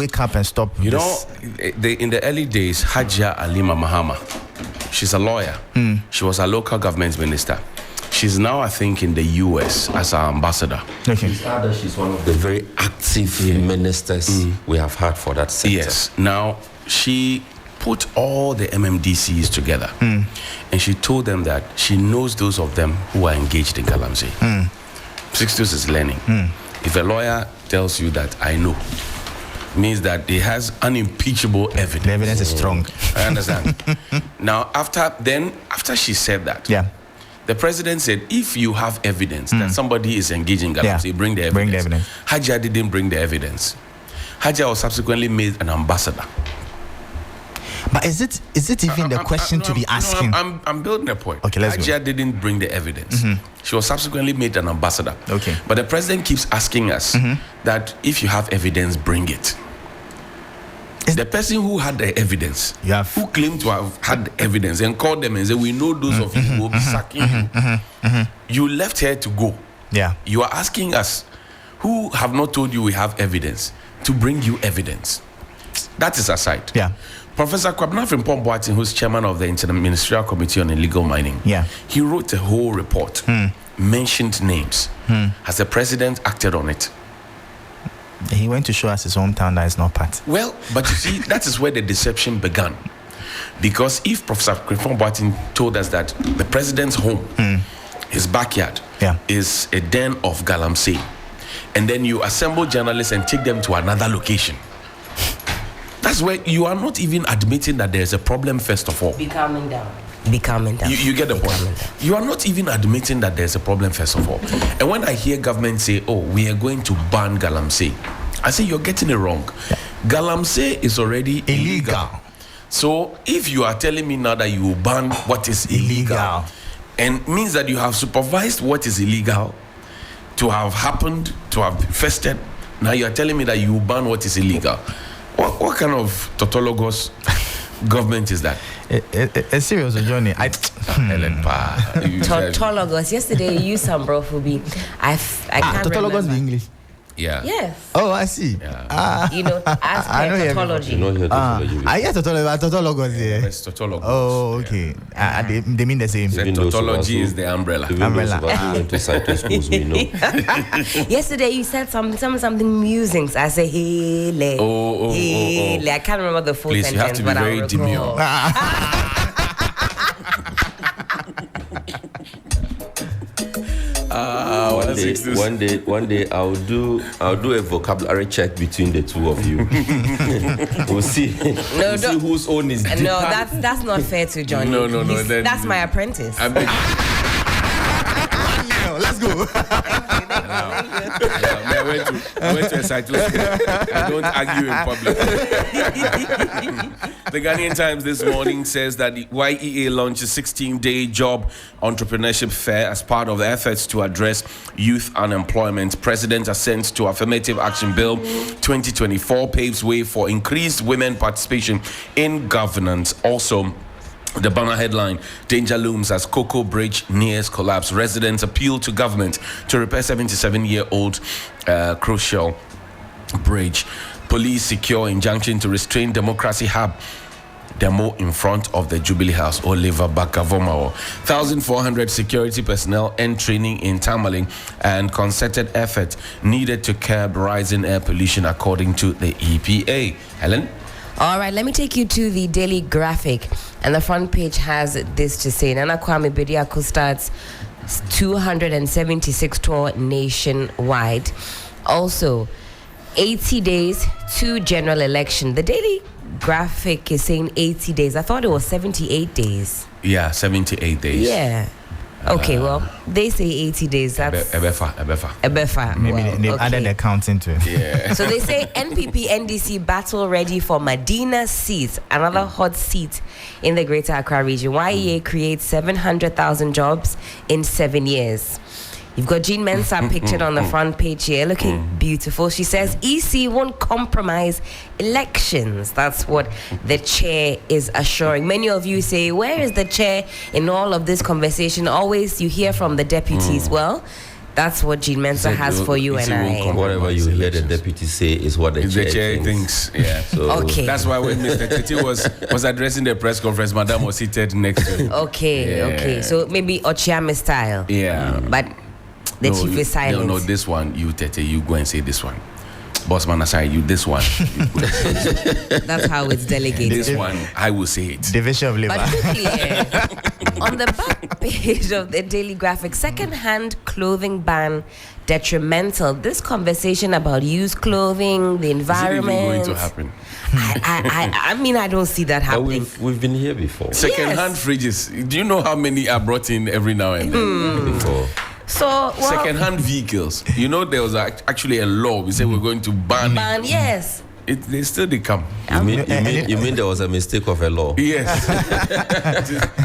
wake up and stop. You know, in the early days, Hajia Alima Mahama, she's a lawyer. She was a local government minister. She's now, I think, in the US as our ambassador. Okay. She's one of the very active ministers we have had for that sector. Yes. Now, she put all the MMDCs together and she told them that she knows those of them who are engaged in Galamsey. Sixtus is learning. If a lawyer tells you that I know, means that he has unimpeachable evidence. The evidence is strong. I understand. Now, after she said that, the president said, if you have evidence that somebody is engaged in Galamsey, bring the evidence. Hajia didn't bring the evidence. Hajia was subsequently made an ambassador. But is it even the question to be asking? I'm building a point. Okay, let's Hajia didn't bring the evidence. She was subsequently made an ambassador. Okay. But the president keeps asking us that if you have evidence, bring it. The person who had the evidence, who claimed to have had the evidence and called them and said, we know those of you who will be sacking you. You left here to go. Yeah. You are asking us, who have not told you we have evidence, to bring you evidence. That is aside. Yeah. Professor Kwabena Frimpong-Boateng, who's chairman of the Interministerial Committee on Illegal Mining, he wrote a whole report, mentioned names. Has the president acted on it? He went to show us his hometown that is not part. Well, but you see, that is where the deception began. Because if Professor Frimpong-Boateng told us that the president's home, his backyard, is a den of Galamsey, and then you assemble journalists and take them to another location, that's where you are not even admitting that there's a problem, first of all. Be calming down. You get the point. You are not even admitting that there's a problem, first of all. And when I hear government say, oh, we are going to ban Galamsey, I say you're getting it wrong. Galamsey is already illegal. So if you are telling me now that you will ban what is illegal, and means that you have supervised what is illegal to have happened, to have festered, now you are telling me that you will ban what is illegal. What kind of tautologous government is that? It's serious, Johnny. Helen Tautologous. Yesterday you used some brophobia. I can't tautologous remember. in English. Yeah. Yes. Oh, I see. You know, as per tautology. I hear tautologous. It's tautologous. Oh, okay. They mean the same. Tautology is the umbrella. Went to Cyprus schools, we know. Yesterday you said something musings. I say hele. Hele. I can't remember the full Please, sentence, you have to be but very demure. One day I'll do a vocabulary check between the two of you. We'll see. We'll see whose own is deeper. No, that's not fair to Johnny. No. That's my apprentice. Let's go. I went to a cyclist. I don't argue in public. The Ghanaian Times this morning says that the YEA launched a 16-day job entrepreneurship fair as part of the efforts to address youth unemployment. President assents to Affirmative Action Bill 2024 paves way for increased women participation in governance. Also, the banner headline, danger looms as Cocoa Bridge nears collapse. Residents appeal to government to repair 77-year-old crucial bridge. Police secure injunction to restrain Democracy Hub demo in front of the Jubilee House. Oliver Bakavomawo. 1,400 security personnel and training in Tamaling and concerted effort needed to curb rising air pollution according to the EPA. Helen? All right, let me take you to the Daily Graphic. And the front page has this to say: Nana Kwame Bediako starts 276 tour nationwide. Also, 80 days to general election. The Daily Graphic is saying 80 days. I thought it was 78 days. Yeah, 78 days. Yeah. Okay, well, they say 80 days. That's Ebefa. Maybe they've added the counting to it. Yeah. So they say NPP NDC battle ready for Medina seat, another hot seat in the Greater Accra region. YEA creates 700,000 jobs in 7 years. You've got Jean Mensah pictured on the front page here, looking beautiful. She says EC won't compromise elections. That's what the chair is assuring. Many of you say, where is the chair in all of this conversation? Always you hear from the deputies. Well, That's what Jean Mensah has for you and I. Whatever you hear the deputy say is what the chair thinks. Yeah. So okay. That's why when Mr. Tete was addressing the press conference, Madam was seated next to him. Okay. So maybe Ochiame style. Yeah. But the chief is silent. No, this one, you Tete, you go and say this one. Bossman aside, you this one. That's how it's delegated. This one, I will say it. Division of labor. But quickly, on the back page of the Daily Graphic, second-hand clothing ban detrimental. This conversation about used clothing, the environment. Is it even going to happen? I mean, I don't see that happening. We've been here before. Second-hand fridges. Do you know how many are brought in every now and then? Before. So, second-hand vehicles. You know, there was actually a law. We said we're going to ban it. Yes. They still come. You mean there was a mistake of a law? Yes.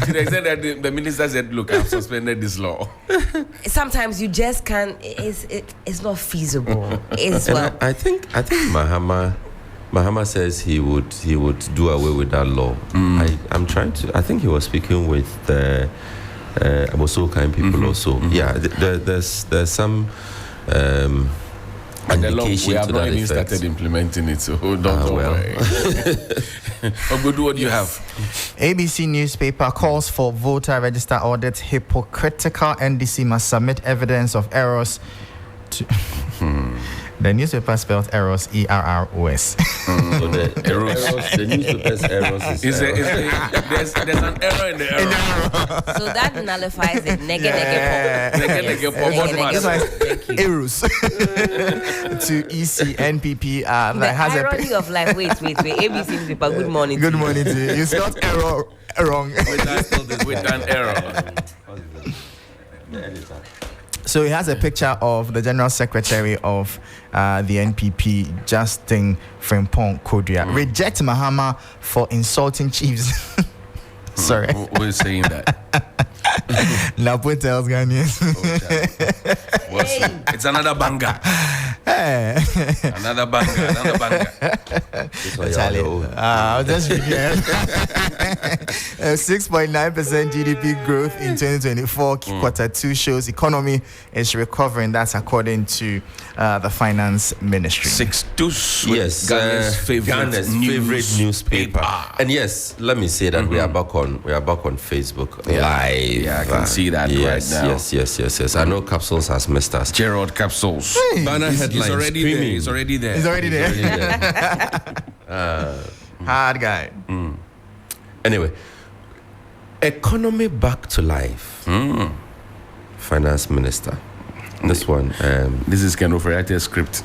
to the extent that the minister said, "Look, I've suspended this law." Sometimes you just can't. It's not feasible. I think Mahama says he would do away with that law. I'm trying to. I think he was speaking with the Abosokan people also. Yeah, there's some. And the law, we indication have to not that even effect. started implementing it, so don't worry. Ogbodu, what do you have? ABC newspaper calls for voter register audit hypocritical. NDC must submit evidence of errors to... The newspaper spelled errors, ERROS. So the newspaper's errors is there's an error in the error. So that nullifies it. Errors to EC NPP. The irony of life. Wait. ABC newspaper. Good morning. Good morning to you. You spelled error wrong. With an error. So he has a picture of the General Secretary of the NPP, Justin Frimpong Kodria. Reject Mahama for insulting chiefs. Sorry. Who is saying that? Napo tells Ghanaians. It's another banger. Another banger. I'll just read it. 6.9% GDP growth in 2024. Quarter 2 shows economy is recovering. That's according to the finance ministry. Sixtus, yes, Ghana's favorite newspaper. And yes, let me say that we are back on Facebook live. Yeah, I can see that right now. Yes. I know Capsules has missed us. Gerald Capsules. Banner headlines. He's already there. Hard guy. Anyway, economy back to life. Finance minister. This one. This is Ken Oferiate's script.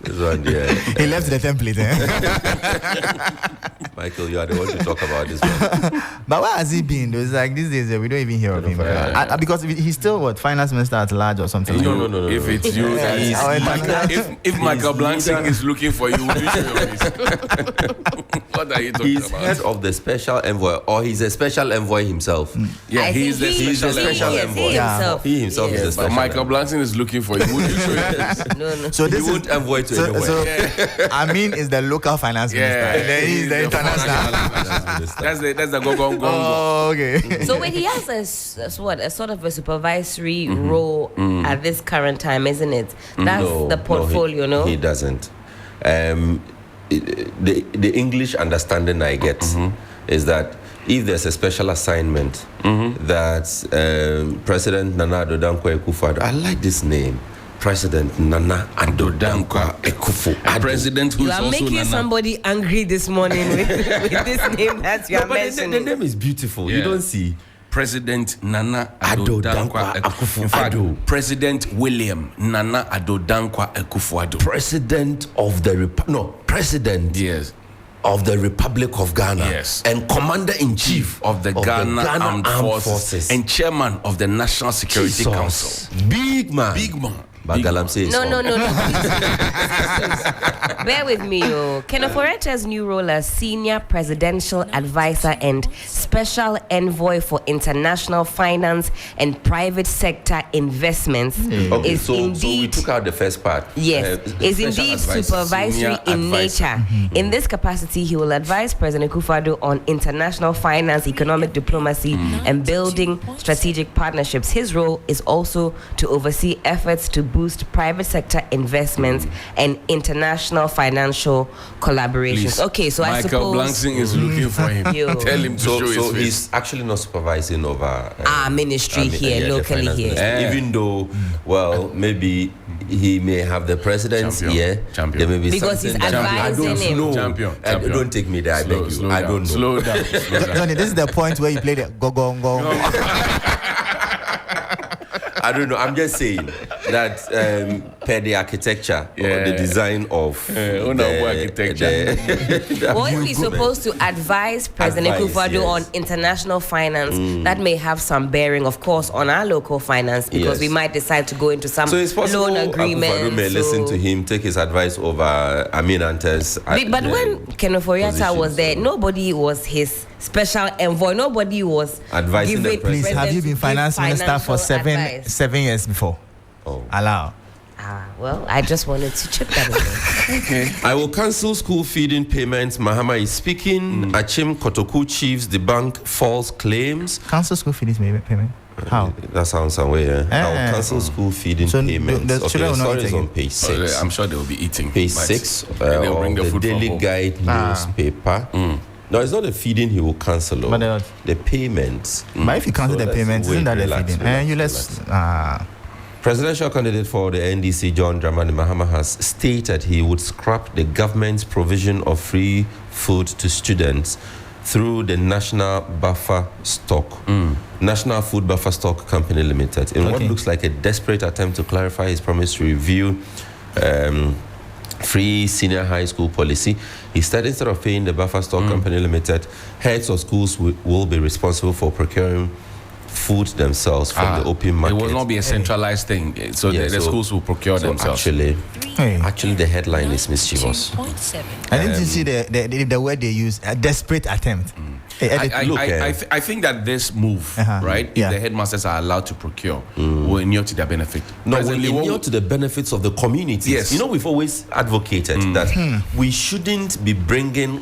This one, yeah. He left the template. Michael, you are the one to talk about this one. But where has he been? It's like these days we don't even hear of him. Because he's still finance minister at large or something. No. If it's you, if Michael Blansing is looking for you, would you show your face? What are you talking He's about? head of the special envoy, or he's a special envoy himself. Yeah, he's the special envoy. He himself is the But special Michael envoy. Blansing is looking for you. Would you show your face? No. So this He won't envoy to anywhere. So I mean, is the local finance minister. He's the international. That's the go. Oh, okay. So when he has a sort of a supervisory role at this current time, isn't it? That's the portfolio, no? He doesn't. The English understanding I get is that if there's a special assignment that President Nana Addo Dankwa-Akufo-Addo, I like this name, President Nana Addo Dankwa-Akufo-Addo. President who's You are also making Nana. somebody angry this morning with this name that you are But mentioning. the name is beautiful. You don't see. President Nana Addo Dankwa Dankwa-Akufo-Addo. In fact, Addo. President William Nana Addo Dankwa-Akufo-Addo. President of the President Yes. of the Republic of Ghana. Yes. And Commander-in-Chief Of the Ghana Armed Forces and Chairman of the National Security Council. Big man. But Galamsey is No. on. Bear with me, yo. Kenneth Orete's new role as Senior Presidential Advisor and Special Envoy for International Finance and Private Sector Investments Okay, is so we indeed... took out the first part. Yes, is special indeed advisor, supervisory senior in advisor. nature. In this capacity, he will advise President Akufo-Addo on international finance, economic diplomacy, and building strategic partnerships. His role is also to oversee efforts to boost private sector investments and international financial collaborations. Please. Okay, so I Michael suppose Blangsing is looking for him. Yo. Tell him to So show his face. he's actually not supervising over our ministry here, the locally finance here. ministry. Even though, well, maybe he may have the president's ear. There may be Because he's something that I advising don't him. know. Champion. Don't take me there, I beg you. I don't know. Slow down. Johnny, this is the point where you play the go. I don't know. I'm just saying that per the architecture or the design of architecture. Well, if he's supposed to advise President Akufo-Addo on international finance, that may have some bearing, of course, on our local finance, because we might decide to go into some so it's possible loan agreement. Akufo-Addo may listen to him, take his advice over Aminante's. But when Kenneth Oreata was there, nobody was his special envoy. Nobody was Advising the giving president. Please, have you been finance minister for financial advice. 7 years before? Oh. Allow. Well, I just wanted to chip that in. Okay. I will cancel school feeding payments. Mahama is speaking. Achim Kotoku chiefs debunk false claims. Cancel school fees payment. How? That sounds somewhere. I will cancel school feeding So payments. the children will not story eat is on again. page 6. I'm sure they will be eating. Page but 6 they'll bring of the the food from Daily home. Guide newspaper. No, it's not the feeding he will cancel. But the payments. But if you cancel the let's payments, isn't that the relax, feeding? relax. Presidential candidate for the NDC, John Dramani Mahama, has stated he would scrap the government's provision of free food to students through the National Buffer Stock, National Food Buffer Stock Company Limited, in what looks like a desperate attempt to clarify his promise to review free senior high school policy. He said instead of paying the Buffer Stock Company Limited, heads of schools will be responsible for procuring food themselves from the open market. It will not be a centralized thing. So the schools will procure themselves. Actually, the headline is mischievous. I didn't see the word they use, a desperate attempt. I think that this move, right, if the headmasters are allowed to procure, will inure to their benefit. No, will inure to the benefits of the communities. Yes. You know, we've always advocated that we shouldn't be bringing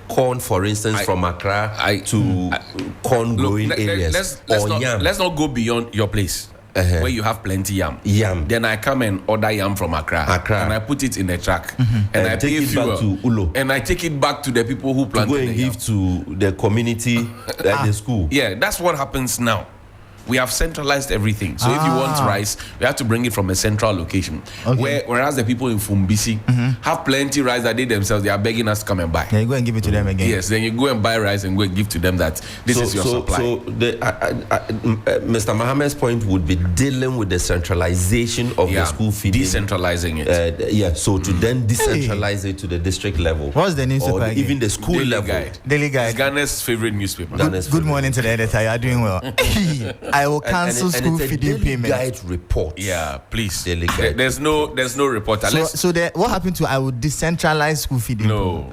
corn, for instance, from Accra to corn-growing areas. Let's not go beyond your place. Where you have plenty yam. Then I come and order yam from Accra. And I put it in a truck. And I take pay it fuel. back to Ullo. And I take it back to the people who planted to go and give to the community at the school. Yeah, that's what happens now. We have centralized everything. So if you want rice, we have to bring it from a central location. Whereas the people in Fumbisi have plenty rice that they themselves, they are begging us to come and buy. Yeah, you go and give it to them again. Yes, then you go and buy rice and go and give to them that this is your supply. So Mr. Mohammed's point would be dealing with the centralization of the school feeding. Decentralizing it. So to then decentralize it to the district level. What's the newspaper again? Even the school Daily level. Guide. Daily Guide. It's Ghana's favorite newspaper. Good morning to the editor. You are doing well. I will cancel school feeding payments. Guide report. Yeah, please. Daily Guide. There's no reporter. So what happened to I will decentralize school feeding? No.